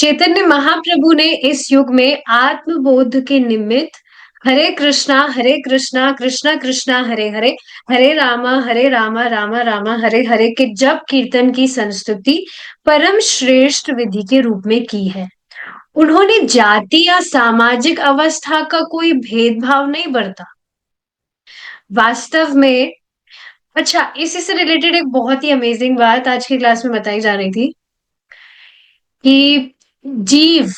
चैतन्य महाप्रभु ने इस युग में आत्मबोध के निमित्त हरे कृष्णा कृष्णा कृष्णा हरे हरे, हरे रामा रामा रामा हरे हरे के जप कीर्तन की संस्तुति परम श्रेष्ठ विधि के रूप में की है। उन्होंने जाति या सामाजिक अवस्था का कोई भेदभाव नहीं बरता। वास्तव में अच्छा, इसी से रिलेटेड एक बहुत ही अमेजिंग बात आज की क्लास में बताई जा रही थी कि जीव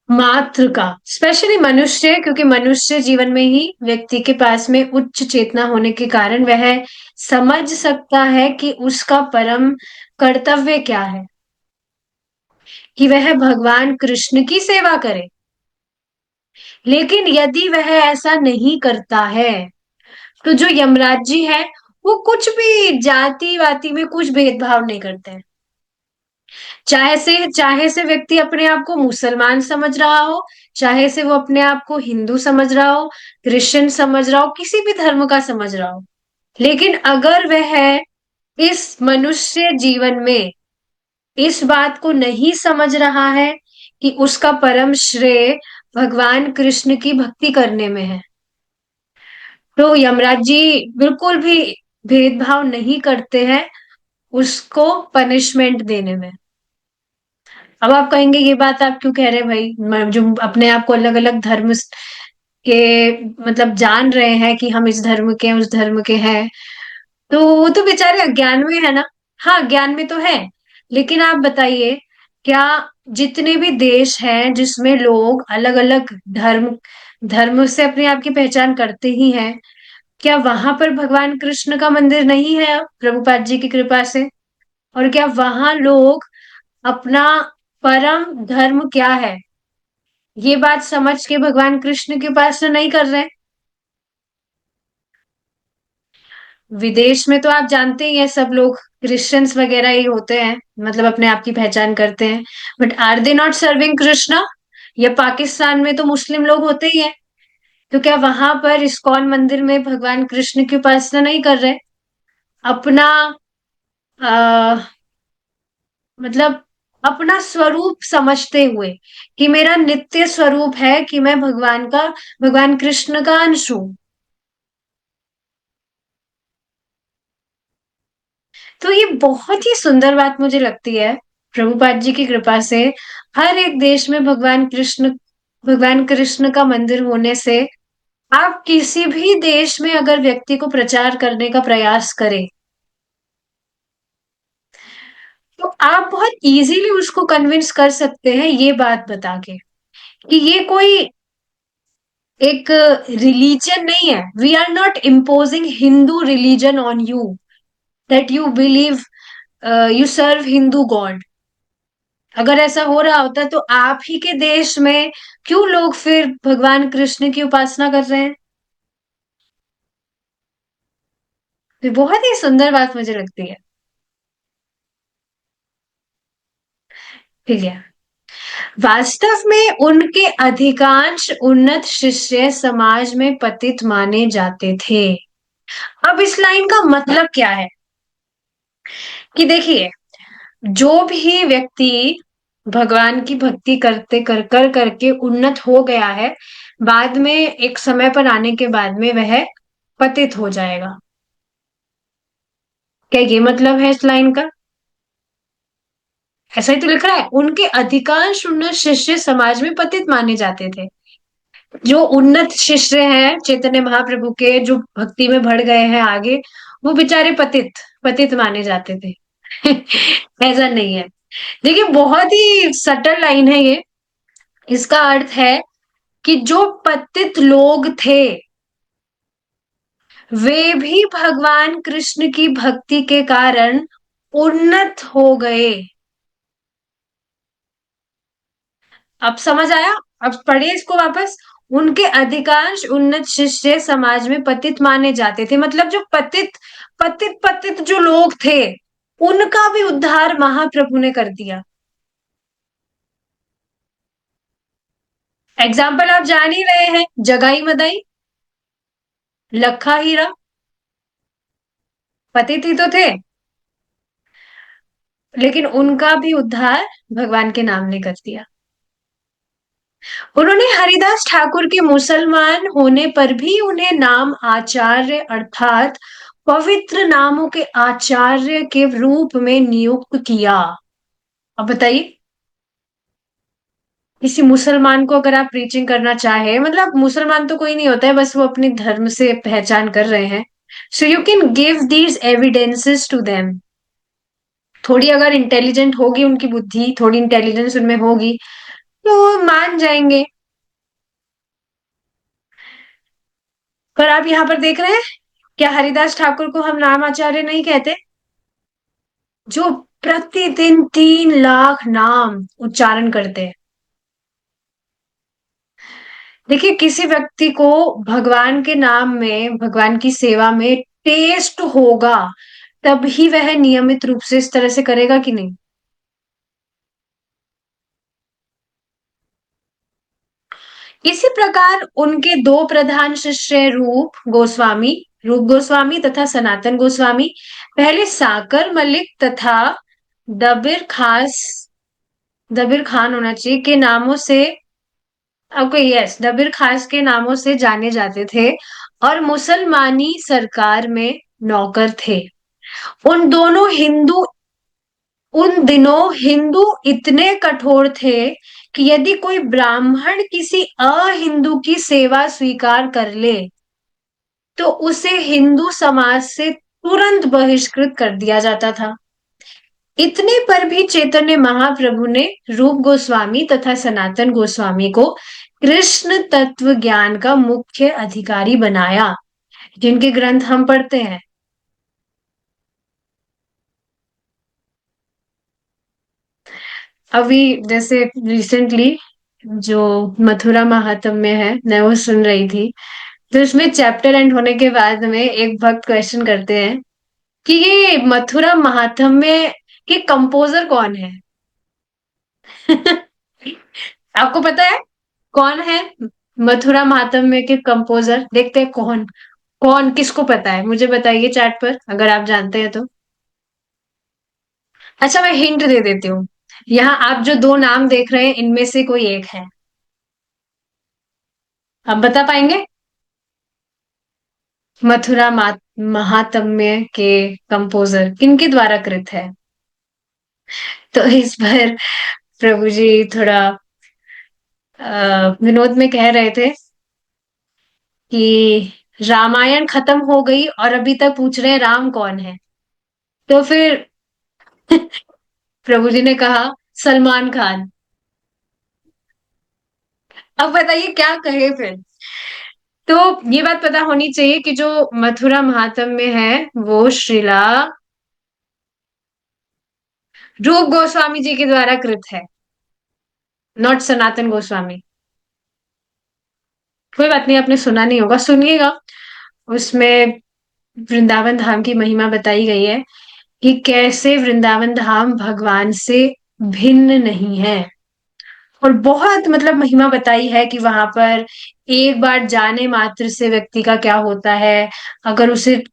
मात्र का, स्पेशली मनुष्य, क्योंकि मनुष्य जीवन में ही व्यक्ति के पास में उच्च चेतना होने के कारण वह समझ सकता है कि उसका परम कर्तव्य क्या है, कि वह भगवान कृष्ण की सेवा करे। लेकिन यदि वह ऐसा नहीं करता है तो जो यमराज जी है वो कुछ भी जाति वाति में कुछ भेदभाव नहीं करते हैं। चाहे से व्यक्ति अपने आप को मुसलमान समझ रहा हो, चाहे से वो अपने आप को हिंदू समझ रहा हो, क्रिश्चियन समझ रहा हो, किसी भी धर्म का समझ रहा हो, लेकिन अगर वह इस मनुष्य जीवन में इस बात को नहीं समझ रहा है कि उसका परम श्रेय भगवान कृष्ण की भक्ति करने में है, तो यमराज जी बिल्कुल भी भेदभाव नहीं करते हैं उसको पनिशमेंट देने में। अब आप कहेंगे ये बात आप क्यों कह रहे हैं भाई, जो अपने आप को अलग अलग धर्म के मतलब जान रहे हैं कि हम इस धर्म के हैं उस धर्म के हैं, तो वो तो बेचारे अज्ञान में है ना। हाँ, ज्ञान में तो है, लेकिन आप बताइए, क्या जितने भी देश हैं जिसमें लोग अलग अलग धर्म धर्म से अपने आप की पहचान करते ही हैं, क्या वहां पर भगवान कृष्ण का मंदिर नहीं है प्रभुपाद जी की कृपा से? और क्या वहां लोग अपना परम धर्म क्या है ये बात समझ के भगवान कृष्ण के पास तो नहीं कर रहे? विदेश में तो आप जानते ही हैं, सब लोग क्रिश्चियंस वगैरह ही होते हैं, मतलब अपने आप की पहचान करते हैं। But are they not serving Krishna? या पाकिस्तान में तो मुस्लिम लोग होते ही हैं, तो क्या वहां पर इस्कॉन मंदिर में भगवान कृष्ण की उपासना नहीं कर रहे? अपना आ, मतलब अपना स्वरूप समझते हुए कि मेरा नित्य स्वरूप है कि मैं भगवान कृष्ण का अंश हूं। तो ये बहुत ही सुंदर बात मुझे लगती है, प्रभुपाद जी की कृपा से हर एक देश में भगवान कृष्ण का मंदिर होने से आप किसी भी देश में अगर व्यक्ति को प्रचार करने का प्रयास करें तो आप बहुत इजीली उसको कन्विंस कर सकते हैं ये बात बता के कि ये कोई एक रिलीजन नहीं है। We are not imposing Hindu religion on you, that you believe you serve Hindu god. अगर ऐसा हो रहा होता तो आप ही के देश में क्यों लोग फिर भगवान कृष्ण की उपासना कर रहे हैं? तो बहुत ही सुंदर बात मुझे लगती है। ठीक है, वास्तव में उनके अधिकांश उन्नत शिष्य समाज में पतित माने जाते थे। अब इस लाइन का मतलब क्या है कि देखिए, जो भी व्यक्ति भगवान की भक्ति करते कर करके उन्नत हो गया है, बाद में एक समय पर आने के बाद में वह पतित हो जाएगा। क्या ये मतलब है इस लाइन का? ऐसा ही तो लिख रहा है, उनके अधिकांश उन्नत शिष्य समाज में पतित माने जाते थे। जो उन्नत शिष्य हैं चैतन्य महाप्रभु के, जो भक्ति में बढ़ गए हैं आगे, वो बेचारे पतित पतित माने जाते थे। ऐसा नहीं है। देखिए, बहुत ही सटल लाइन है ये। इसका अर्थ है कि जो पतित लोग थे वे भी भगवान कृष्ण की भक्ति के कारण उन्नत हो गए। अब समझ आया? अब पढ़िए इसको वापस। उनके अधिकांश उन्नत शिष्य समाज में पतित माने जाते थे, मतलब जो पतित पतित पतित जो लोग थे उनका भी उद्धार महाप्रभु ने कर दिया। एग्जाम्पल आप जान ही रहे हैं, जगाई मदाई, लखा हीरा, पतित ही तो थे, लेकिन उनका भी उद्धार भगवान के नाम ने कर दिया। उन्होंने हरिदास ठाकुर के मुसलमान होने पर भी उन्हें नाम आचार्य अर्थात पवित्र नामों के आचार्य के रूप में नियुक्त किया। अब बताइए, किसी मुसलमान को अगर आप प्रीचिंग करना चाहे, मतलब मुसलमान तो कोई नहीं होता है, बस वो अपने धर्म से पहचान कर रहे हैं। So you can give these evidences to them. थोड़ी अगर इंटेलिजेंट होगी उनकी बुद्धि, थोड़ी इंटेलिजेंस उनमें होगी, तो वो मान जाएंगे। पर आप यहाँ पर देख रहे हैं, क्या हरिदास ठाकुर को हम नामाचार्य नहीं कहते, जो प्रतिदिन 3 लाख नाम उच्चारण करते हैं। देखिए, किसी व्यक्ति को भगवान के नाम में, भगवान की सेवा में टेस्ट होगा, तभी वह नियमित रूप से इस तरह से करेगा कि नहीं। इसी प्रकार उनके दो प्रधान शिष्य रूप गोस्वामी तथा सनातन गोस्वामी, पहले साकर मलिक तथा दबिर खास, दबिर खान होना चाहिए, के नामों से, ओके यस, दबिर खास के नामों से जाने जाते थे और मुसलमानी सरकार में नौकर थे। उन दोनों हिंदू उन दिनों हिंदू इतने कठोर थे कि यदि कोई ब्राह्मण किसी अहिंदू की सेवा स्वीकार कर ले, तो उसे हिंदू समाज से तुरंत बहिष्कृत कर दिया जाता था। इतने पर भी चैतन्य महाप्रभु ने रूप गोस्वामी तथा सनातन गोस्वामी को कृष्ण तत्व ज्ञान का मुख्य अधिकारी बनाया, जिनके ग्रंथ हम पढ़ते हैं। अभी जैसे रिसेंटली जो मथुरा महात्म्य है, मैं वो सुन रही थी। तो उसमें चैप्टर एंड होने के बाद में एक भक्त क्वेश्चन करते हैं कि ये मथुरा महात्म्य के कंपोजर कौन है। आपको पता है कौन है मथुरा महात्म्य के कंपोजर? देखते हैं कौन, कौन किसको पता है, मुझे बताइए चैट पर अगर आप जानते हैं तो। अच्छा, मैं हिंट दे देती हूँ। यहाँ आप जो दो नाम देख रहे हैं, इनमें से कोई एक है। आप बता पाएंगे? महात्म्य के कंपोजर किनके द्वारा कृत है? तो इस पर प्रभु जी थोड़ा विनोद में कह रहे थे कि रामायण खत्म हो गई और अभी तक पूछ रहे हैं राम कौन है। तो फिर प्रभु जी ने कहा सलमान खान। अब बताइए क्या कहे फिर। तो ये बात पता होनी चाहिए कि जो मथुरा महात्म्य है वो श्रीला रूप गोस्वामी जी के द्वारा कृत है, नॉट सनातन गोस्वामी। कोई बात नहीं, आपने सुना नहीं होगा, सुनिएगा। उसमें वृंदावन धाम की महिमा बताई गई है कि कैसे वृंदावन धाम भगवान से भिन्न नहीं है। और बहुत मतलब महिमा बताई है कि वहां पर एक बार जाने मात्र से व्यक्ति का क्या होता है, अगर उसे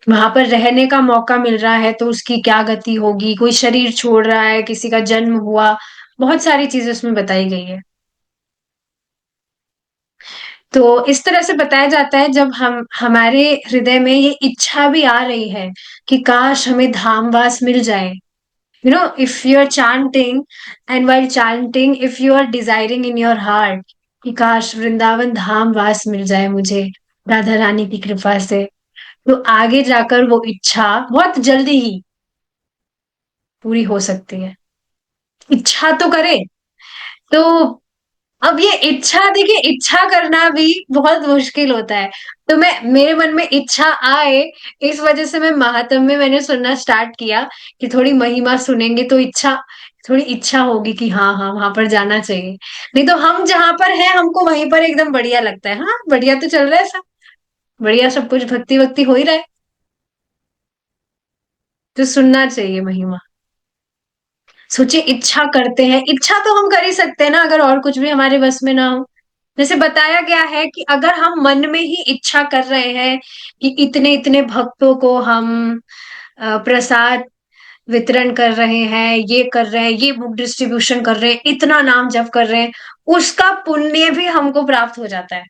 वहां पर रहने का मौका मिल रहा है तो उसकी क्या गति होगी, कोई शरीर छोड़ रहा है, किसी का जन्म हुआ, बहुत सारी चीजें उसमें बताई गई है। तो इस तरह से बताया जाता है, जब हम हमारे हृदय में ये इच्छा भी आ रही है कि काश हमें धामवास मिल जाए, if you are chanting, and while chanting if you are desiring in your heart कि काश वृंदावन धाम वास मिल जाए मुझे राधा रानी की कृपा से, तो आगे जाकर वो इच्छा बहुत जल्दी ही पूरी हो सकती है। इच्छा तो करे। तो अब ये इच्छा, देखिए इच्छा करना भी बहुत मुश्किल होता है। तो मैं, मेरे मन में इच्छा आए, इस वजह से मैं महात्म्य में मैंने सुनना स्टार्ट किया कि थोड़ी महिमा सुनेंगे तो इच्छा, थोड़ी इच्छा होगी कि हाँ हाँ वहां पर जाना चाहिए। नहीं तो हम जहां पर हैं हमको वहीं पर एकदम बढ़िया लगता है, हाँ बढ़िया तो चल रहा है सब, बढ़िया सब कुछ भक्ति वक्ति हो ही रहा है। तो सुनना चाहिए महिमा। सोचिए, इच्छा करते हैं, इच्छा तो हम कर ही सकते हैं ना, अगर और कुछ भी हमारे बस में ना हो। जैसे बताया गया है कि अगर हम मन में ही इच्छा कर रहे हैं कि इतने इतने भक्तों को हम प्रसाद वितरण कर रहे हैं, ये कर रहे हैं, ये बुक डिस्ट्रीब्यूशन कर रहे हैं, इतना नाम जप कर रहे हैं, उसका पुण्य भी हमको प्राप्त हो जाता है।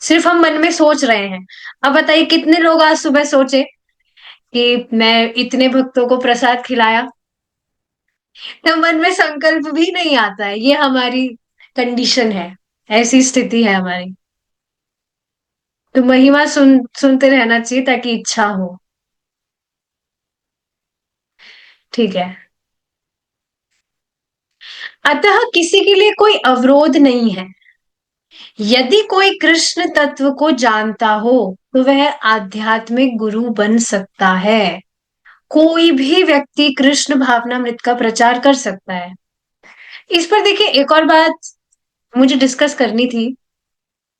सिर्फ हम मन में सोच रहे हैं। अब बताइए कितने लोग आज सुबह सोचे कि मैं इतने भक्तों को प्रसाद खिलाया, तो मन में संकल्प भी नहीं आता है। ये हमारी कंडीशन है, ऐसी स्थिति है हमारी। तो महिमा सुनते रहना चाहिए ताकि इच्छा हो। ठीक है। अतः किसी के लिए कोई अवरोध नहीं है। यदि कोई कृष्ण तत्व को जानता हो तो वह आध्यात्मिक गुरु बन सकता है। कोई भी व्यक्ति कृष्ण भावनामृत का प्रचार कर सकता है। इस पर देखिए एक और बात मुझे डिस्कस करनी थी।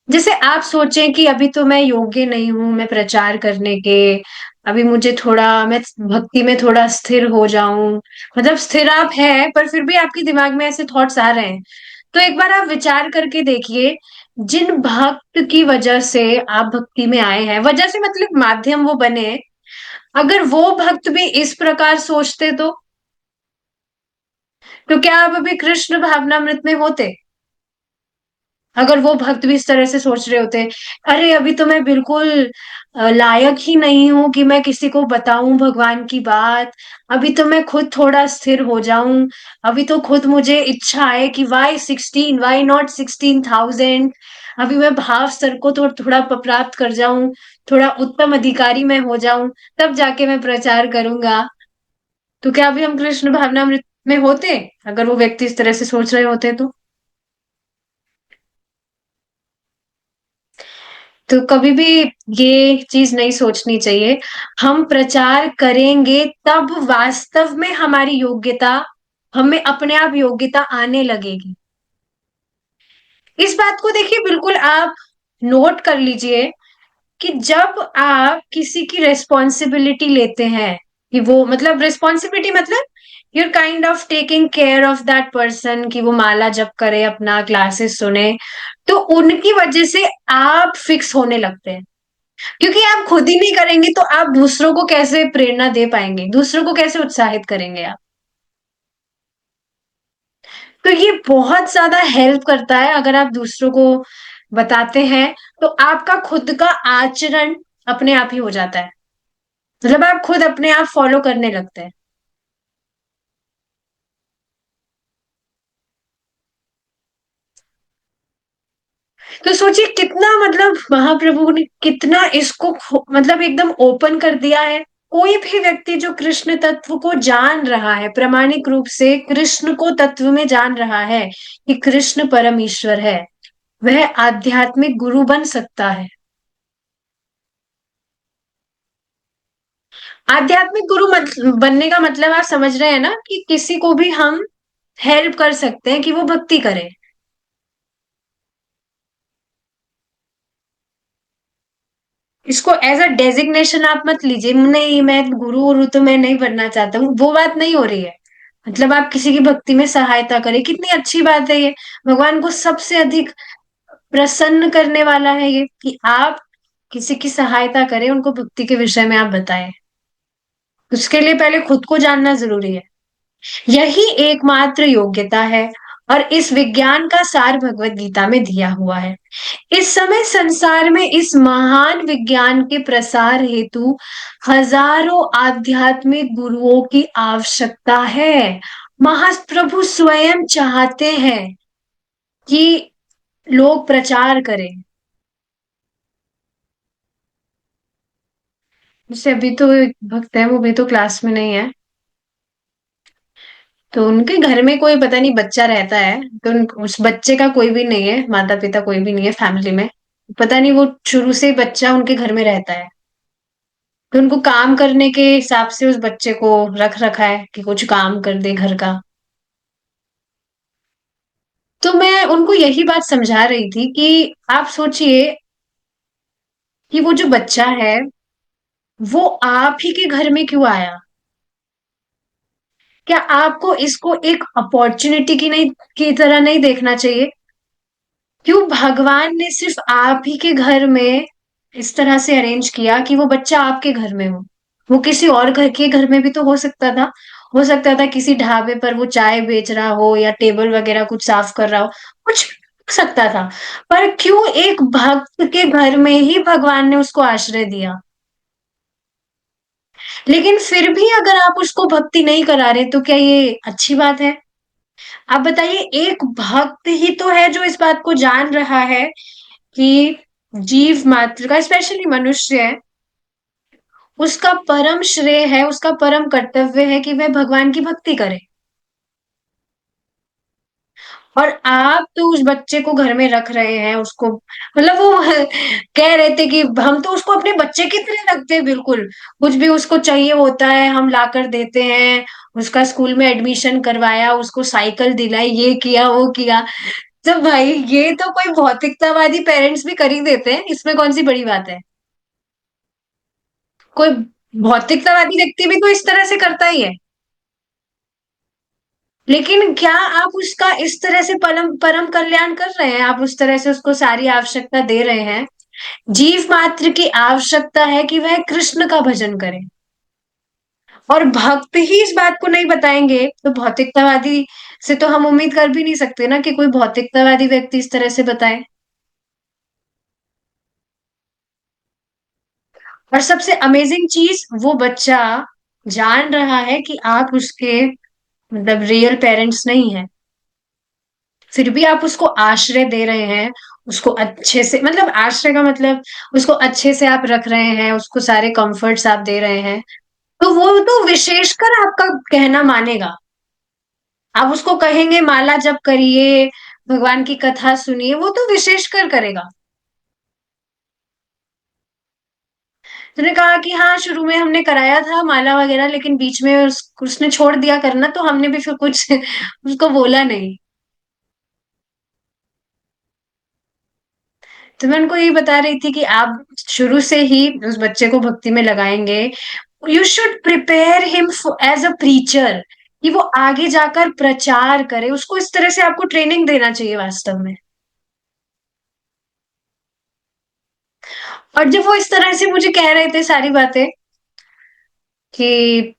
जैसे आप सोचें कि अभी तो मैं योग्य नहीं हूं मैं प्रचार करने के, अभी मुझे थोड़ा मैं भक्ति में थोड़ा स्थिर हो जाऊं। मतलब स्थिर आप है पर फिर भी आपके दिमाग में ऐसे थॉट्स आ रहे हैं। तो एक बार आप विचार करके देखिए, जिन भक्त की वजह से आप भक्ति में आए हैं, वजह से मतलब माध्यम वो बने, अगर वो भक्त भी इस प्रकार सोचते तो क्या आप अभी कृष्ण भावनामृत में होते? अगर वो भक्त भी इस तरह से सोच रहे होते, अरे अभी तो मैं बिल्कुल लायक ही नहीं हूं कि मैं किसी को बताऊं भगवान की बात, अभी तो मैं खुद थोड़ा स्थिर हो जाऊं, अभी तो खुद मुझे इच्छा है कि वाई 16, वाई नॉट 16,000, अभी मैं भाव स्तर को थोड़ा प्राप्त कर जाऊं, थोड़ा उत्तम अधिकारी मैं हो जाऊं, तब जाके मैं प्रचार करूंगा। तो क्या अभी हम कृष्ण भावनामृत में होते अगर वो व्यक्ति इस तरह से सोच रहे होते तो? तो कभी भी ये चीज नहीं सोचनी चाहिए। हम प्रचार करेंगे तब वास्तव में हमारी योग्यता, हमें अपने आप योग्यता आने लगेगी। इस बात को देखिए बिल्कुल आप नोट कर लीजिए कि जब आप किसी की रेस्पॉन्सिबिलिटी लेते हैं, कि वो मतलब रिस्पॉन्सिबिलिटी मतलब your kind of taking care of that person, कि वो माला जप करे, अपना क्लासेस सुने, तो उनकी वजह से आप फिक्स होने लगते हैं। क्योंकि आप खुद ही नहीं करेंगे तो आप दूसरों को कैसे प्रेरणा दे पाएंगे, दूसरों को कैसे उत्साहित करेंगे आप? तो ये बहुत ज्यादा हेल्प करता है अगर आप दूसरों को बताते हैं, तो आपका खुद का आचरण अपने आप ही हो जाता है। मतलब आप खुद अपने आप फॉलो करने लगते हैं। तो सोचिए कितना मतलब महाप्रभु ने कितना इसको मतलब एकदम ओपन कर दिया है। कोई भी व्यक्ति जो कृष्ण तत्व को जान रहा है, प्रामाणिक रूप से कृष्ण को तत्व में जान रहा है कि कृष्ण परम ईश्वर है, वह आध्यात्मिक गुरु बन सकता है। आध्यात्मिक गुरु बनने का मतलब आप समझ रहे हैं ना, कि किसी को भी हम हेल्प कर सकते हैं कि वो भक्ति करे। इसको एज अ डेजिग्नेशन आप मत लीजिए, नहीं मैं गुरु गुरु तो मैं नहीं बनना चाहता हूँ, वो बात नहीं हो रही है। मतलब आप किसी की भक्ति में सहायता करें, कितनी अच्छी बात है ये। भगवान को सबसे अधिक प्रसन्न करने वाला है ये, कि आप किसी की सहायता करें, उनको भक्ति के विषय में आप बताएं। उसके लिए पहले खुद को जानना जरूरी है। यही एकमात्र योग्यता है, और इस विज्ञान का सार भगवत गीता में दिया हुआ है। इस समय संसार में इस महान विज्ञान के प्रसार हेतु हजारों आध्यात्मिक गुरुओं की आवश्यकता है। महाप्रभु स्वयं चाहते हैं कि लोग प्रचार करें। जैसे अभी तो एक भक्त है, वो भी तो क्लास में नहीं है, तो उनके घर में कोई पता नहीं बच्चा रहता है, तो उस बच्चे का कोई भी नहीं है, माता पिता कोई भी नहीं है फैमिली में। पता नहीं वो शुरू से ही बच्चा उनके घर में रहता है, तो उनको काम करने के हिसाब से उस बच्चे को रख रखा है कि कुछ काम कर दे घर का। तो मैं उनको यही बात समझा रही थी कि आप सोचिए कि वो जो बच्चा है वो आप ही के घर में क्यों आया? क्या आपको इसको एक अपॉर्चुनिटी की नहीं की तरह नहीं देखना चाहिए? क्यों भगवान ने सिर्फ आप ही के घर में इस तरह से अरेंज किया कि वो बच्चा आपके घर में हो? वो किसी और घर के घर में भी तो हो सकता था। हो सकता था किसी ढाबे पर वो चाय बेच रहा हो या टेबल वगैरह कुछ साफ कर रहा हो, कुछ भी हो सकता था। पर क्यों एक भक्त के घर में ही भगवान ने उसको आश्रय दिया? लेकिन फिर भी अगर आप उसको भक्ति नहीं करा रहे तो क्या ये अच्छी बात है? आप बताइए, एक भक्त ही तो है जो इस बात को जान रहा है कि जीव मात्र का, स्पेशली मनुष्य है, उसका परम श्रेय है, उसका परम कर्तव्य है कि वह भगवान की भक्ति करे। और आप तो उस बच्चे को घर में रख रहे हैं, उसको मतलब वो कह रहे थे कि हम तो उसको अपने बच्चे की तरह रखते हैं, बिल्कुल कुछ भी उसको चाहिए होता है हम लाकर देते हैं। उसका स्कूल में एडमिशन करवाया, उसको साइकिल दिलाई, ये किया वो किया। तो भाई ये तो कोई भौतिकतावादी पेरेंट्स भी कर ही देते हैं, इसमें कौन सी बड़ी बात है? कोई भौतिकतावादी व्यक्ति भी तो इस तरह से करता ही है। लेकिन क्या आप उसका इस तरह से परम परम कल्याण कर रहे हैं? आप उस तरह से उसको सारी आवश्यकता दे रहे हैं। जीव मात्र की आवश्यकता है कि वह कृष्ण का भजन करे। और भक्त ही इस बात को नहीं बताएंगे तो भौतिकतावादी से तो हम उम्मीद कर भी नहीं सकते ना कि कोई भौतिकतावादी व्यक्ति इस तरह से बताए। और सबसे अमेजिंग चीज, वो बच्चा जान रहा है कि आप उसके मतलब रियल पेरेंट्स नहीं हैं, फिर भी आप उसको आश्रय दे रहे हैं। उसको अच्छे से, मतलब आश्रय का मतलब उसको अच्छे से आप रख रहे हैं, उसको सारे कंफर्ट्स आप दे रहे हैं। तो वो तो विशेषकर आपका कहना मानेगा। आप उसको कहेंगे माला जप करिए, भगवान की कथा सुनिए, वो तो विशेषकर करेगा। उसने कहा कि हाँ शुरू में हमने कराया था माला वगैरह, लेकिन बीच में उसने छोड़ दिया करना, तो हमने भी फिर कुछ उसको बोला नहीं। तो मैं उनको यही बता रही थी कि आप शुरू से ही उस बच्चे को भक्ति में लगाएंगे। You should prepare him as a preacher, कि वो आगे जाकर प्रचार करे, उसको इस तरह से आपको ट्रेनिंग देना चाहिए वास्तव में। और जब वो इस तरह से मुझे कह रहे थे सारी बातें कि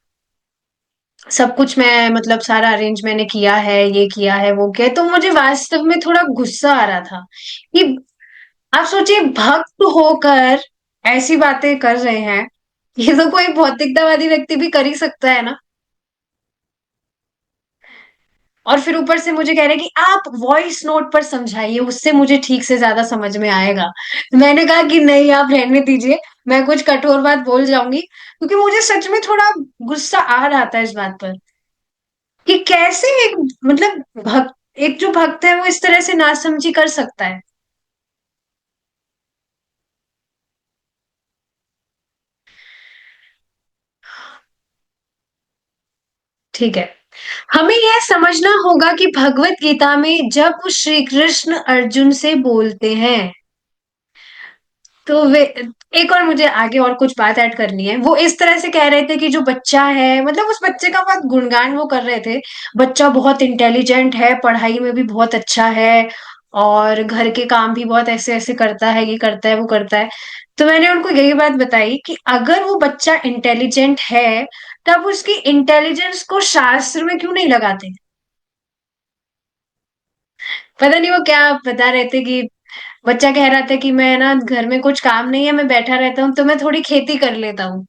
सब कुछ मैं मतलब सारा अरेंज मैंने किया है, ये किया है वो किया है, तो मुझे वास्तव में थोड़ा गुस्सा आ रहा था कि आप सोचिए, भक्त होकर ऐसी बातें कर रहे हैं। ये तो कोई भौतिकतावादी व्यक्ति भी कर ही सकता है ना। और फिर ऊपर से मुझे कह रहे हैं कि आप वॉइस नोट पर समझाइए, उससे मुझे ठीक से ज्यादा समझ में आएगा। मैंने कहा कि नहीं, आप रहने दीजिए, मैं कुछ कठोर बात बोल जाऊंगी, क्योंकि मुझे सच में थोड़ा गुस्सा आ रहा था इस बात पर कि कैसे एक मतलब भक्त, एक जो भक्त है वो इस तरह से नासमझी कर सकता है। ठीक है, हमें यह समझना होगा कि भगवत गीता में जब श्री कृष्ण अर्जुन से बोलते हैं, तो वे, एक और मुझे आगे और कुछ बात ऐड करनी है। वो इस तरह से कह रहे थे कि जो बच्चा है, मतलब उस बच्चे का बहुत गुणगान वो कर रहे थे। बच्चा बहुत इंटेलिजेंट है, पढ़ाई में भी बहुत अच्छा है, और घर के काम भी बहुत ऐसे ऐसे करता है, ये करता है वो करता है। तो मैंने उनको यही बात बताई कि अगर वो बच्चा इंटेलिजेंट है, तब उसकी इंटेलिजेंस को शास्त्र में क्यों नहीं लगाते? पता नहीं वो क्या बता रहे थे कि बच्चा कह रहा था कि मैं ना घर में कुछ काम नहीं है, मैं बैठा रहता हूँ, तो मैं थोड़ी खेती कर लेता हूँ।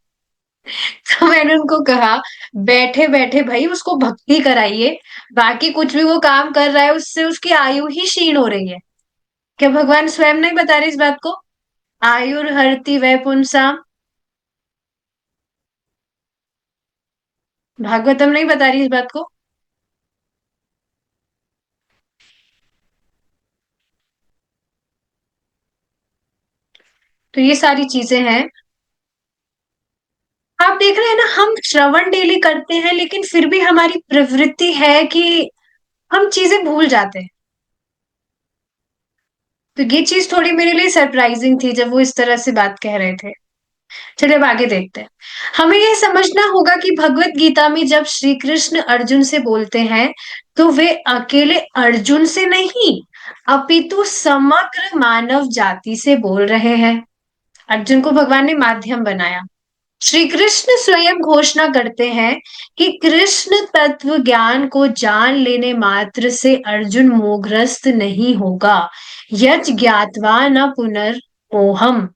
तो मैंने उनको कहा, बैठे बैठे भाई उसको भक्ति कराइए। बाकी कुछ भी वो काम कर रहा है उससे उसकी आयु ही क्षीण हो रही है। क्या भगवान स्वयं नहीं बता रहे इस बात को? आयुर्हर्ति वै पुंसाम। भागवतम नहीं बता रही इस बात को? तो ये सारी चीजें हैं। आप देख रहे हैं ना, हम श्रवण डेली करते हैं, लेकिन फिर भी हमारी प्रवृत्ति है कि हम चीजें भूल जाते हैं। तो ये चीज थोड़ी मेरे लिए सरप्राइजिंग थी जब वो इस तरह से बात कह रहे थे। चलिए अब आगे देखते हैं। हमें यह समझना होगा कि भगवत गीता में जब श्री कृष्ण अर्जुन से बोलते हैं, तो वे अकेले अर्जुन से नहीं, अपितु समग्र मानव जाति से बोल रहे हैं। अर्जुन को भगवान ने माध्यम बनाया। श्री कृष्ण स्वयं घोषणा करते हैं कि कृष्ण तत्व ज्ञान को जान लेने मात्र से अर्जुन मोहग्रस्त नहीं होगा। यच ज्ञात्वा न पुनर्मोहम।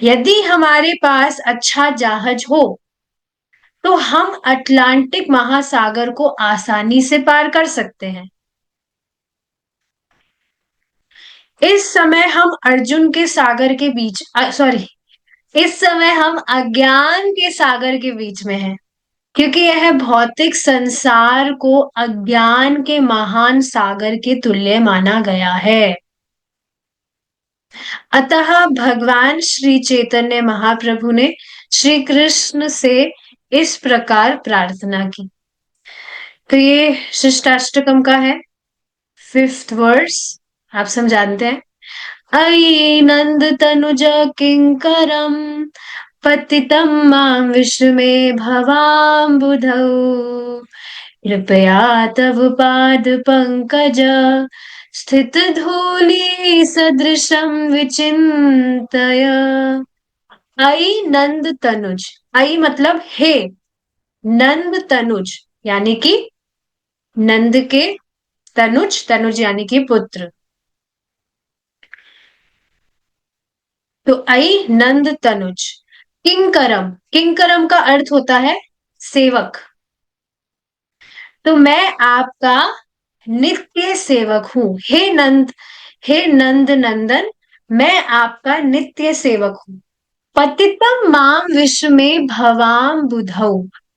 यदि हमारे पास अच्छा जहाज हो तो हम अटलांटिक महासागर को आसानी से पार कर सकते हैं। इस समय हम अर्जुन के सागर के बीच सॉरी इस समय हम अज्ञान के सागर के बीच में हैं, क्योंकि यह भौतिक संसार को अज्ञान के महान सागर के तुल्य माना गया है। अतः भगवान श्री चैतन्य महाप्रभु ने श्री कृष्ण से इस प्रकार प्रार्थना की। तो ये शिष्टाष्टकम का है 5th वर्स। आप सब जानते हैं। अयि नंद तनुज किंकरम पतितं मां विस्मये भवाम्बुधौ कृपया तव पाद पंकज स्थित धूलि सदृशं विचिन्तय। आई नंद तनुज। आई मतलब हे। नंद तनुज यानी कि नंद के तनुज, तनुज यानी कि पुत्र। तो आई नंद तनुज किंकरम। किंकरम का अर्थ होता है सेवक। तो मैं आपका नित्य सेवक हूं। हे नंद नंदन, मैं आपका नित्य सेवक हूं। पतितम माम विश्व में भवाम बुधौ।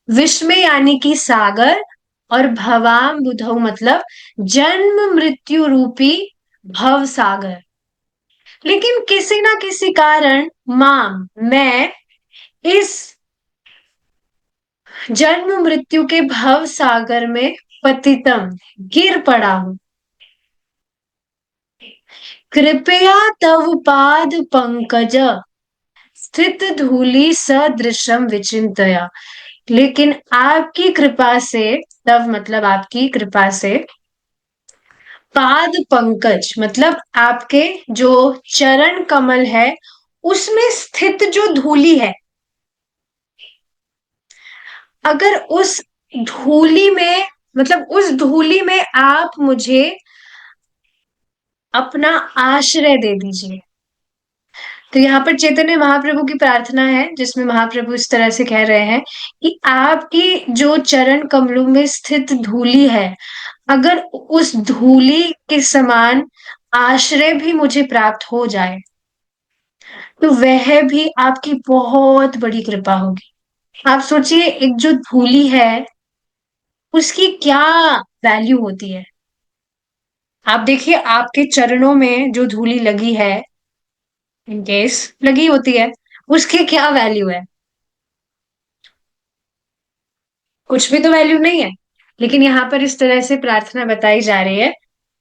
विश्व में यानी कि सागर, और भवाम बुधौ मतलब जन्म मृत्यु रूपी भव सागर। लेकिन किसी ना किसी कारण माम मैं इस जन्म मृत्यु के भव सागर में पतितम गिर पड़ा हूं। कृपया तव पाद पंकज स्थित धूलि सदृशम विचिंतया। लेकिन आपकी कृपा से, तव मतलब आपकी कृपा से, पाद पंकज मतलब आपके जो चरण कमल है उसमें स्थित जो धूलि है, अगर उस धूलि में मतलब उस धूलि में आप मुझे अपना आश्रय दे दीजिए। तो यहाँ पर चैतन्य महाप्रभु की प्रार्थना है, जिसमें महाप्रभु इस तरह से कह रहे हैं कि आपकी जो चरण कमलों में स्थित धूलि है, अगर उस धूलि के समान आश्रय भी मुझे प्राप्त हो जाए तो वह भी आपकी बहुत बड़ी कृपा होगी। आप सोचिए, एक जो धूलि है उसकी क्या वैल्यू होती है। आप देखिए, आपके चरणों में जो धूलि लगी है, इन केस लगी होती है, उसकी क्या वैल्यू है? कुछ भी तो वैल्यू नहीं है। लेकिन यहाँ पर इस तरह से प्रार्थना बताई जा रही है,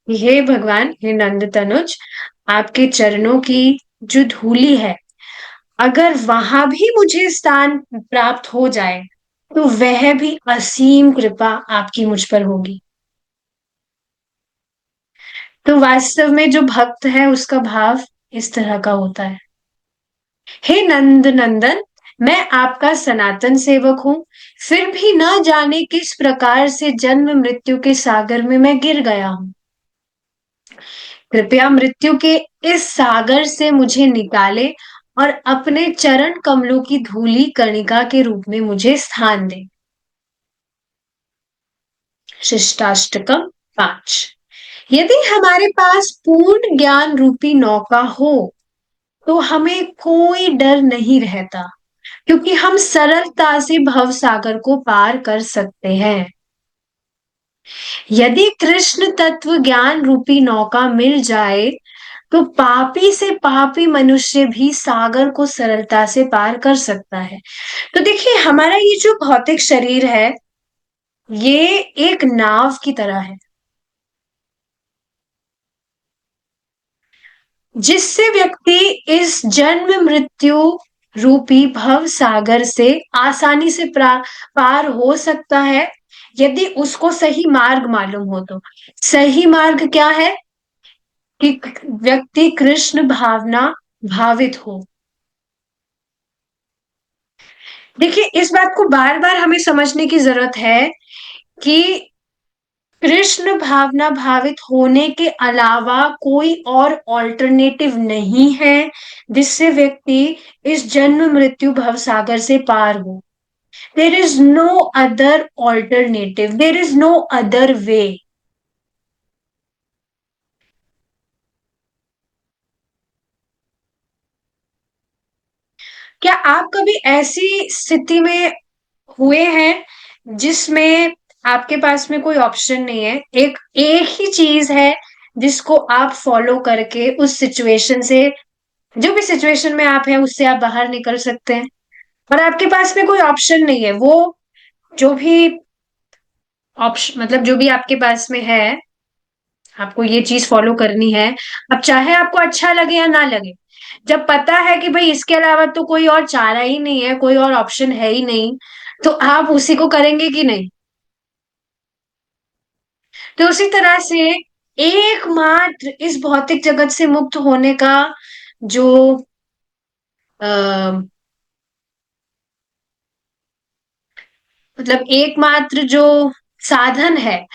हे भगवान, हे नंद तनुज, आपके चरणों की जो धूलि है, अगर वहां भी मुझे स्थान प्राप्त हो जाए तो वह भी असीम कृपा आपकी मुझ पर होगी। तो वास्तव में जो भक्त है उसका भाव इस तरह का होता है। हे नंद नंदन, मैं आपका सनातन सेवक हूं, फिर भी न जाने किस प्रकार से जन्म मृत्यु के सागर में मैं गिर गया हूं। कृपया मृत्यु के इस सागर से मुझे निकाले और अपने चरण कमलों की धूली कणिका के रूप में मुझे स्थान दे। शिष्टाष्टकम 5। यदि हमारे पास पूर्ण ज्ञान रूपी नौका हो तो हमें कोई डर नहीं रहता, क्योंकि हम सरलता से भव सागर को पार कर सकते हैं। यदि कृष्ण तत्व ज्ञान रूपी नौका मिल जाए तो पापी से पापी मनुष्य भी सागर को सरलता से पार कर सकता है। तो देखिए, हमारा ये जो भौतिक शरीर है ये एक नाव की तरह है, जिससे व्यक्ति इस जन्म मृत्यु रूपी भव सागर से आसानी से पार हो सकता है, यदि उसको सही मार्ग मालूम हो तो। सही मार्ग क्या है? कि व्यक्ति कृष्ण भावना भावित हो। देखिए, इस बात को बार बार हमें समझने की जरूरत है कि कृष्ण भावना भावित होने के अलावा कोई और ऑल्टरनेटिव नहीं है जिससे व्यक्ति इस जन्म मृत्यु भवसागर से पार हो। There is no other alternative, there is no other way. क्या आप कभी ऐसी स्थिति में हुए हैं जिसमें आपके पास में कोई ऑप्शन नहीं है, एक एक ही चीज है जिसको आप फॉलो करके उस सिचुएशन से, जो भी सिचुएशन में आप हैं उससे आप बाहर निकल सकते हैं, और आपके पास में कोई ऑप्शन नहीं है, वो जो भी ऑप्शन मतलब जो भी आपके पास में है, आपको ये चीज फॉलो करनी है। अब चाहे आपको अच्छा लगे या ना लगे, जब पता है कि भाई इसके अलावा तो कोई और चारा ही नहीं है, कोई और ऑप्शन है ही नहीं, तो आप उसी को करेंगे कि नहीं? तो उसी तरह से एकमात्र इस भौतिक जगत से मुक्त होने का जो आ, मतलब एकमात्र जो साधन है,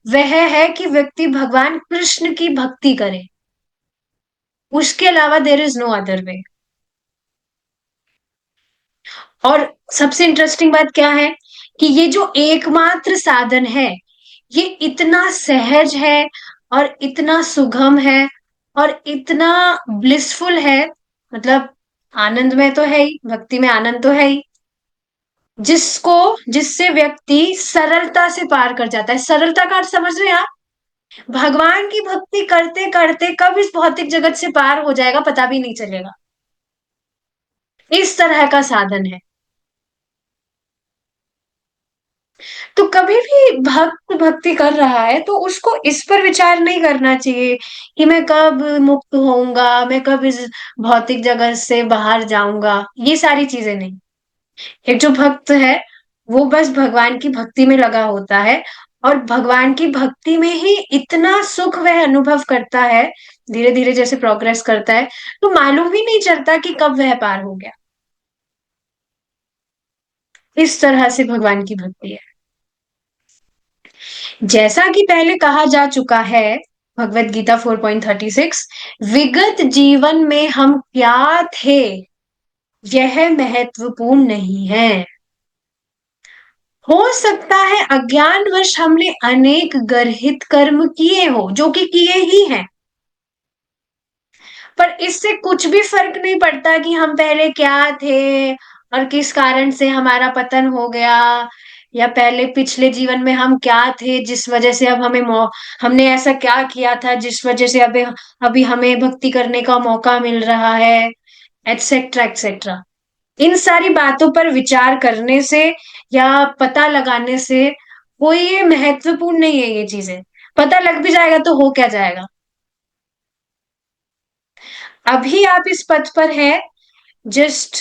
वह है कि व्यक्ति भगवान कृष्ण की भक्ति करे। उसके अलावा there is no other way. और सबसे इंटरेस्टिंग बात क्या है कि ये जो एकमात्र साधन है, ये इतना सहज है और इतना सुगम है और इतना ब्लिसफुल है, मतलब आनंद में तो है ही, भक्ति में आनंद तो है ही, जिसको जिससे व्यक्ति सरलता से पार कर जाता है। सरलता का अर्थ समझ रहे हैं आप? भगवान की भक्ति करते करते कब इस भौतिक जगत से पार हो जाएगा पता भी नहीं चलेगा। इस तरह का साधन है। तो कभी भी भक्त भक्ति कर रहा है तो उसको इस पर विचार नहीं करना चाहिए कि मैं कब मुक्त होऊंगा, मैं कब इस भौतिक जगत से बाहर जाऊंगा, ये सारी चीजें नहीं। एक जो भक्त है वो बस भगवान की भक्ति में लगा होता है, और भगवान की भक्ति में ही इतना सुख वह अनुभव करता है, धीरे धीरे जैसे प्रोग्रेस करता है, तो मालूम ही नहीं चलता कि कब वह पार हो गया। इस तरह से भगवान की भक्ति है। जैसा कि पहले कहा जा चुका है, भगवत गीता 4.36, विगत जीवन में हम क्या थे यह महत्वपूर्ण नहीं है। हो सकता है अज्ञानवश हमने अनेक गर्हित कर्म किए हो, जो कि किए ही हैं, पर इससे कुछ भी फर्क नहीं पड़ता कि हम पहले क्या थे और किस कारण से हमारा पतन हो गया, या पहले पिछले जीवन में हम क्या थे जिस वजह से अब हमने ऐसा क्या किया था जिस वजह से अभी अभी हमें भक्ति करने का मौका मिल रहा है, एटसेट्रा एटसेट्रा। इन सारी बातों पर विचार करने से या पता लगाने से कोई ये महत्वपूर्ण नहीं है, ये चीजें पता लग भी जाएगा तो हो क्या जाएगा। अभी आप इस पथ पर है, जस्ट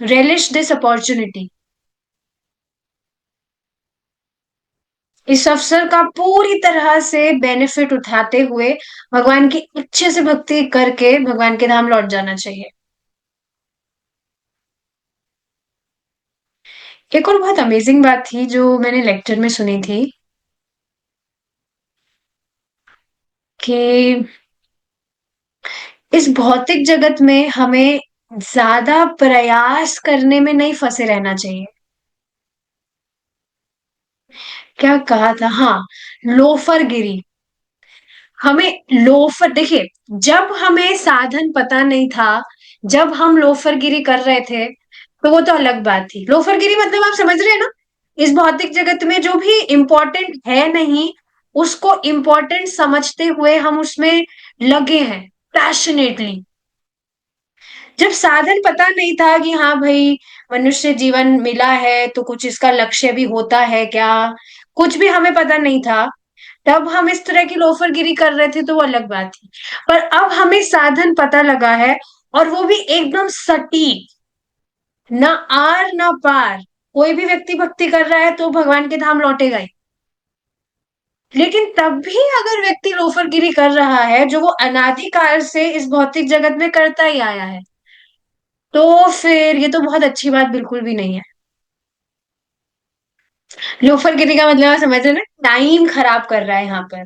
relish दिस अपॉर्चुनिटी। इस अवसर का पूरी तरह से बेनिफिट उठाते हुए भगवान की अच्छे से भक्ति करके भगवान के धाम लौट जाना चाहिए। एक और बहुत अमेजिंग बात थी जो मैंने लेक्चर में सुनी थी कि इस भौतिक जगत में हमें ज्यादा प्रयास करने में नहीं फंसे रहना चाहिए। क्या कहा था, हाँ, लोफर गिरी। हमें लोफर, देखिए, जब हमें साधन पता नहीं था, जब हम लोफरगिरी कर रहे थे, तो वो तो अलग बात थी। लोफरगिरी मतलब आप समझ रहे हैं ना, इस भौतिक जगत में जो भी इम्पोर्टेंट है नहीं, उसको इम्पोर्टेंट समझते हुए हम उसमें लगे हैं पैशनेटली। जब साधन पता नहीं था कि हाँ भाई, मनुष्य जीवन मिला है तो कुछ इसका लक्ष्य भी होता है क्या, कुछ भी हमें पता नहीं था, तब हम इस तरह की लोफरगिरी कर रहे थे तो वो अलग बात थी। पर अब हमें साधन पता लगा है, और वो भी एकदम सटीक, ना आर ना पार। कोई भी व्यक्ति भक्ति कर रहा है तो भगवान के धाम लौटेगा ही। लेकिन तब भी अगर व्यक्ति लोफरगिरी कर रहा है जो वो अनादिकाल से इस भौतिक जगत में करता ही आया है, तो फिर ये तो बहुत अच्छी बात बिल्कुल भी नहीं है। लोफर गिरी का मतलब आप समझ रहे हैं ना, टाइम खराब कर रहा है यहाँ पर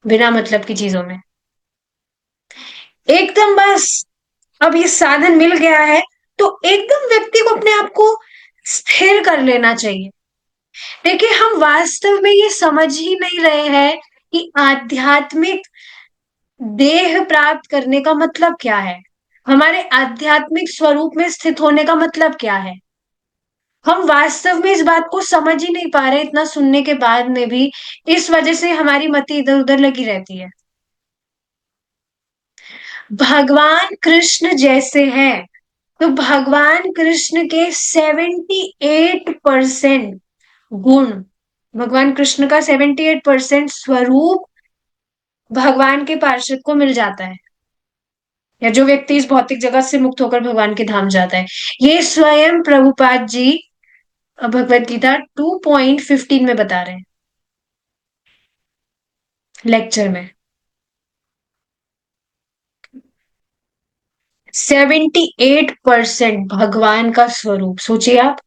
बिना मतलब की चीजों में। एकदम बस, अब ये साधन मिल गया है तो एकदम व्यक्ति को अपने आप को स्थिर कर लेना चाहिए। देखिए हम वास्तव में ये समझ ही नहीं रहे हैं कि आध्यात्मिक देह प्राप्त करने का मतलब क्या है, हमारे आध्यात्मिक स्वरूप में स्थित होने का मतलब क्या है। हम वास्तव में इस बात को समझ ही नहीं पा रहे इतना सुनने के बाद में भी। इस वजह से हमारी मति इधर उधर लगी रहती है। भगवान कृष्ण जैसे हैं, तो भगवान कृष्ण के 78% गुण, भगवान कृष्ण का 78% स्वरूप भगवान के पार्षद को मिल जाता है, या जो व्यक्ति इस भौतिक जगत से मुक्त होकर भगवान के धाम जाता है। ये स्वयं प्रभुपाद जी भगवत गीता 2.15 में बता रहे हैं, लेक्चर में। 78% भगवान का स्वरूप, सोचिए आप।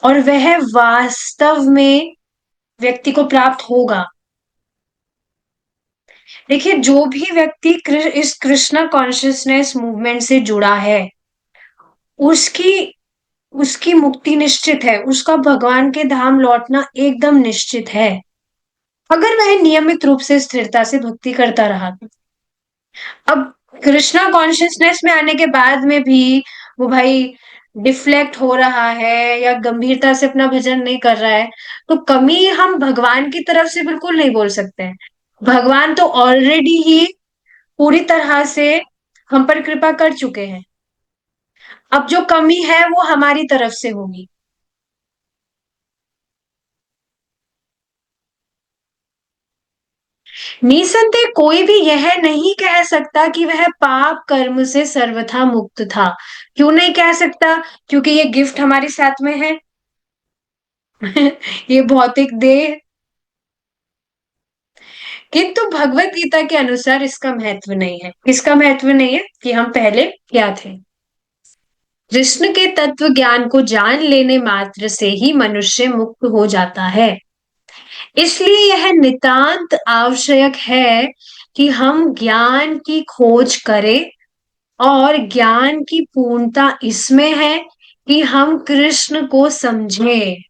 और वह वास्तव में व्यक्ति को प्राप्त होगा। देखिए जो भी व्यक्ति इस कृष्णा कॉन्शियसनेस मूवमेंट से जुड़ा है, उसकी उसकी मुक्ति निश्चित है, उसका भगवान के धाम लौटना एकदम निश्चित है, अगर वह नियमित रूप से स्थिरता से भक्ति करता रहा तो। अब कृष्णा कॉन्शियसनेस में आने के बाद में भी वो भाई डिफ्लेक्ट हो रहा है या गंभीरता से अपना भजन नहीं कर रहा है, तो कमी हम भगवान की तरफ से बिल्कुल नहीं बोल सकते हैं। भगवान तो ऑलरेडी ही पूरी तरह से हम पर कृपा कर चुके हैं। अब जो कमी है वो हमारी तरफ से होगी। निसंदेह कोई भी यह नहीं कह सकता कि वह पाप कर्म से सर्वथा मुक्त था। क्यों नहीं कह सकता? क्योंकि ये गिफ्ट हमारे साथ में है। ये भौतिक देह। किंतु भगवत गीता के अनुसार इसका महत्व नहीं है। किसका महत्व नहीं है? कि हम पहले क्या थे। कृष्ण के तत्व ज्ञान को जान लेने मात्र से ही मनुष्य मुक्त हो जाता है। इसलिए यह नितांत आवश्यक है कि हम ज्ञान की खोज करें, और ज्ञान की पूर्णता इसमें है कि हम कृष्ण को समझें।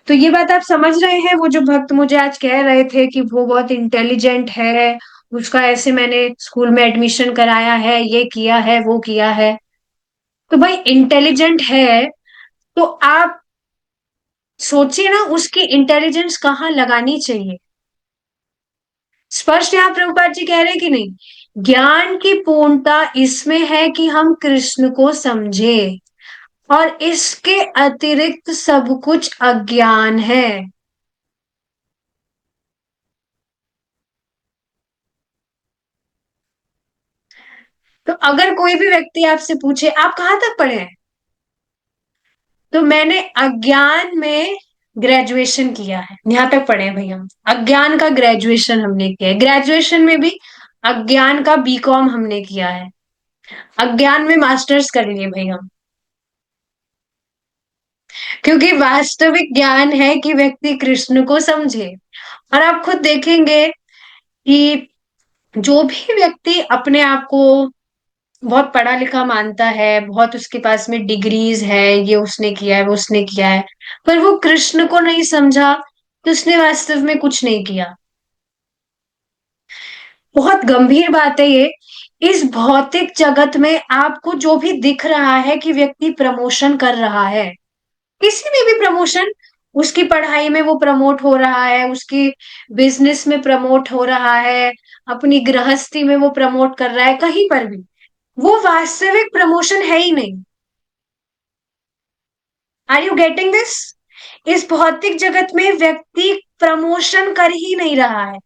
तो ये बात आप समझ रहे हैं, वो जो भक्त मुझे आज कह रहे थे कि वो बहुत इंटेलिजेंट है, उसका ऐसे मैंने स्कूल में एडमिशन कराया है, ये किया है वो किया है। तो भाई इंटेलिजेंट है तो आप सोचिए ना उसकी इंटेलिजेंस कहाँ लगानी चाहिए। स्पष्ट यहाँ प्रभुपाद जी कह रहे हैं कि नहीं, ज्ञान की पूर्णता इसमें है कि हम कृष्ण को समझे, और इसके अतिरिक्त सब कुछ अज्ञान है। तो अगर कोई भी व्यक्ति आपसे पूछे आप कहाँ तक पढ़े हैं, तो मैंने अज्ञान में ग्रेजुएशन किया है, यहाँ तक पढ़े हैं भाई हम। अज्ञान का ग्रेजुएशन हमने किया है, ग्रेजुएशन में भी अज्ञान का बीकॉम हमने किया है, अज्ञान में मास्टर्स कर लिए भाई हम। क्योंकि वास्तविक ज्ञान है कि व्यक्ति कृष्ण को समझे। और आप खुद देखेंगे कि जो भी व्यक्ति अपने आप को बहुत पढ़ा लिखा मानता है, बहुत उसके पास में डिग्रीज है, ये उसने किया है वो उसने किया है, पर वो कृष्ण को नहीं समझा, तो उसने वास्तव में कुछ नहीं किया। बहुत गंभीर बात है ये। इस भौतिक जगत में आपको जो भी दिख रहा है कि व्यक्ति प्रमोशन कर रहा है, किसी में भी प्रमोशन, उसकी पढ़ाई में वो प्रमोट हो रहा है, उसकी बिजनेस में प्रमोट हो रहा है, अपनी गृहस्थी में वो प्रमोट कर रहा है, कहीं पर भी, वो वास्तविक प्रमोशन है ही नहीं। Are you getting this? इस भौतिक जगत में व्यक्ति प्रमोशन कर ही नहीं रहा है।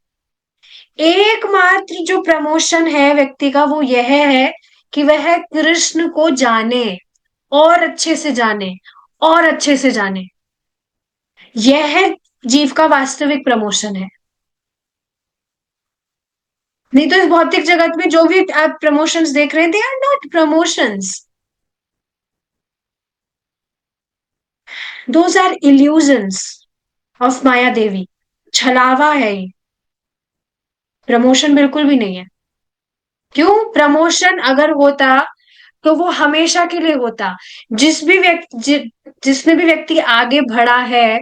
एकमात्र जो प्रमोशन है व्यक्ति का वो यह है कि वह कृष्ण को जाने, और अच्छे से जाने, और अच्छे से जाने। यह जीव का वास्तविक प्रमोशन है। नहीं तो इस भौतिक जगत में जो भी आप प्रमोशंस देख रहे हैं, they are not promotions, those are illusions of Maya Devi. छलावा है ये, प्रमोशन बिल्कुल भी नहीं है। क्यों? प्रमोशन अगर होता तो वो हमेशा के लिए होता। जिस भी व्यक्ति जिसमें भी व्यक्ति आगे बढ़ा है,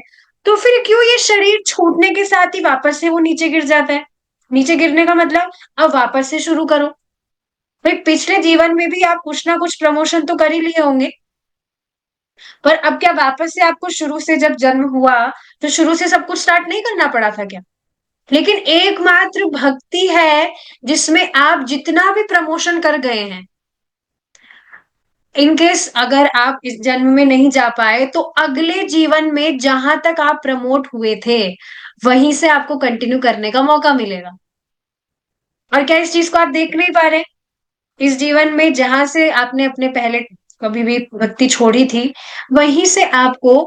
तो फिर क्यों ये शरीर छूटने के साथ ही वापस से वो नीचे गिर जाता है? नीचे गिरने का मतलब अब वापस से शुरू करो। भाई पिछले जीवन में भी आप कुछ ना कुछ प्रमोशन तो कर ही लिए होंगे, पर अब क्या वापस से आपको शुरू से जब जन्म हुआ तो शुरू से सब कुछ स्टार्ट नहीं करना पड़ा था क्या? लेकिन एकमात्र भक्ति है जिसमें आप जितना भी प्रमोशन कर गए हैं, इनकेस अगर आप इस जन्म में नहीं जा पाए तो अगले जीवन में जहां तक आप प्रमोट हुए थे वहीं से आपको कंटिन्यू करने का मौका मिलेगा। और क्या इस चीज को आप देख नहीं पा रहे? इस जीवन में जहां से आपने अपने पहले कभी भी भक्ति छोड़ी थी, वहीं से आपको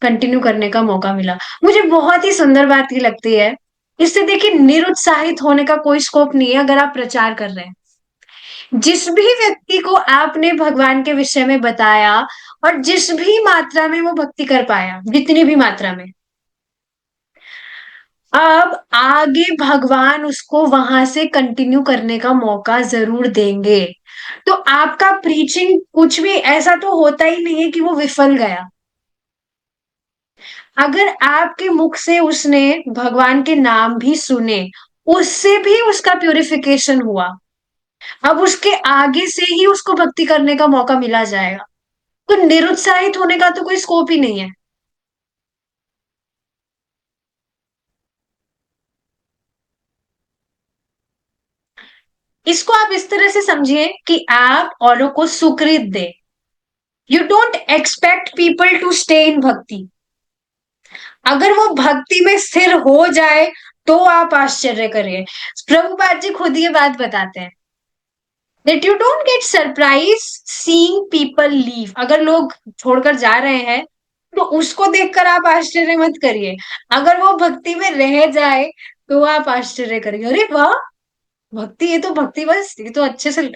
कंटिन्यू करने का मौका मिला। मुझे बहुत ही सुंदर बात ये लगती है। इससे देखिए निरुत्साहित होने का कोई स्कोप नहीं है अगर आप प्रचार कर रहे हैं। जिस भी व्यक्ति को आपने भगवान के विषय में बताया और जिस भी मात्रा में वो भक्ति कर पाया, जितनी भी मात्रा में, अब आगे भगवान उसको वहां से कंटिन्यू करने का मौका जरूर देंगे। तो आपका प्रीचिंग कुछ भी ऐसा तो होता ही नहीं है कि वो विफल गया। अगर आपके मुख से उसने भगवान के नाम भी सुने, उससे भी उसका प्यूरिफिकेशन हुआ, अब उसके आगे से ही उसको भक्ति करने का मौका मिला जाएगा। तो निरुत्साहित होने का तो कोई स्कोप ही नहीं है। इसको आप इस तरह से समझिए कि आप औरों को सुकृत दे। You don't expect people to stay in bhakti. अगर वो भक्ति में स्थिर हो जाए तो आप आश्चर्य करिए। प्रभुपाद जी खुद ये बात बताते हैं that you don't get surprise seeing people leave। अगर लोग छोड़कर जा रहे हैं तो उसको देखकर आप आश्चर्य मत करिए। अगर वो भक्ति में रह जाए तो आप आश्चर्य करिए, अरे वाह, भक्ति, ये तो भक्ति, बस ये तो अच्छे से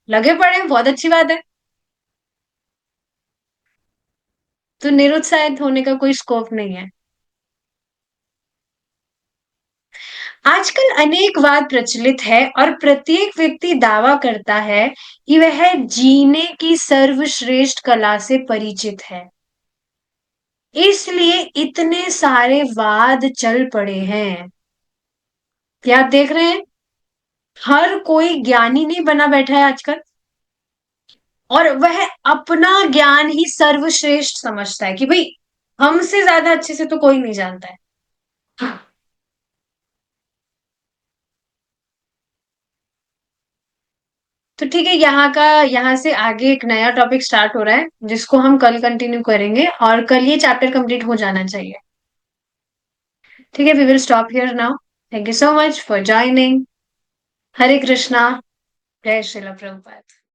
लगे पड़े हैं, बहुत अच्छी बात है। तो निरुत्साहित होने का कोई स्कोप नहीं है। आजकल अनेक वाद प्रचलित है और प्रत्येक व्यक्ति दावा करता है कि वह जीने की सर्वश्रेष्ठ कला से परिचित है। इसलिए इतने सारे वाद चल पड़े हैं। क्या आप देख रहे हैं? हर कोई ज्ञानी नहीं बना बैठा है आजकल, और वह अपना ज्ञान ही सर्वश्रेष्ठ समझता है कि भाई हमसे ज्यादा अच्छे से तो कोई नहीं जानता है। तो ठीक है, यहाँ से आगे एक नया टॉपिक स्टार्ट हो रहा है जिसको हम कल कंटिन्यू करेंगे, और कल ये चैप्टर कंप्लीट हो जाना चाहिए। ठीक है, we will stop here now. Thank you so much for joining. Hare Krishna. जय श्रील प्रभुपाद।